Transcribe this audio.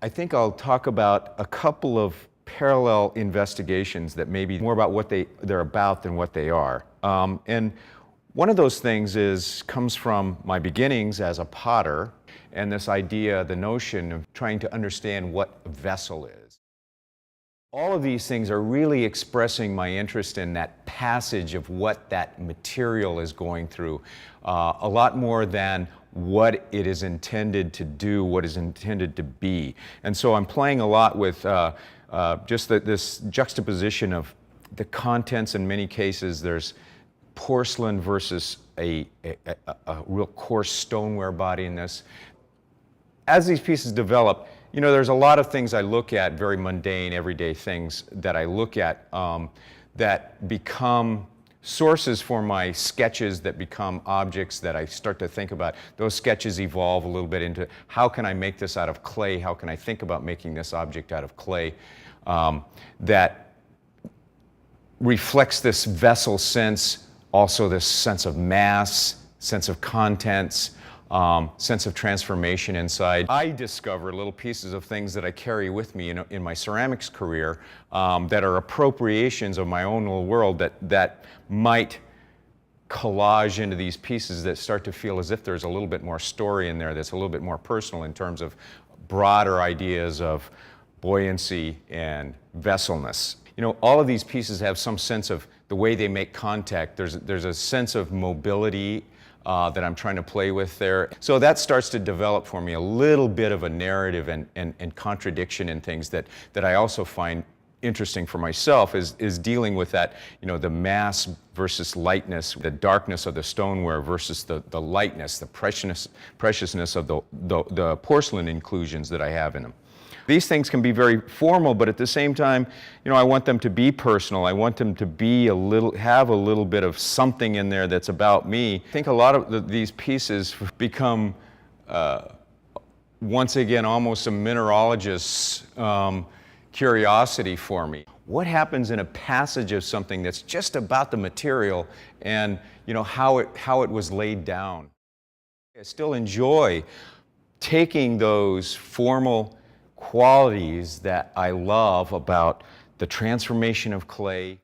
I think I'll talk about a couple of parallel investigations that may be more about what they're about than what they are. And one of those things comes from my beginnings as a potter and this idea, the notion of trying to understand what a vessel is. All of these things are really expressing my interest in that passage of what that material is going through, a lot more than what it is intended to do, what is intended to be. And so I'm playing a lot with this juxtaposition of the contents. In many cases, there's porcelain versus a real coarse stoneware body in this. As these pieces develop, you know, there's a lot of things I look at, very mundane, everyday things that I look at that become sources for my sketches, that become objects that I start to think about. Those sketches evolve a little bit into how can I make this out of clay? How can I think about making this object out of clay that reflects this vessel sense, also this sense of mass, sense of contents, sense of transformation inside. I discover little pieces of things that I carry with me in my ceramics career that are appropriations of my own little world that might collage into these pieces that start to feel as if there's a little bit more story in there, that's a little bit more personal in terms of broader ideas of buoyancy and vesselness. You know, all of these pieces have some sense of the way they make contact. There's a sense of mobility that I'm trying to play with there. So that starts to develop for me a little bit of a narrative and contradiction in things that I also find interesting for myself is dealing with that, you know, the mass versus lightness, the darkness of the stoneware versus the lightness, the preciousness of the porcelain inclusions that I have in them. These things can be very formal, but at the same time, you know, I want them to be personal. I want them to be have a little bit of something in there that's about me. I think a lot of these pieces become, once again, almost a mineralogist's curiosity for me. What happens in a passage of something that's just about the material and, you know, how it was laid down? I still enjoy taking those formal qualities that I love about the transformation of clay,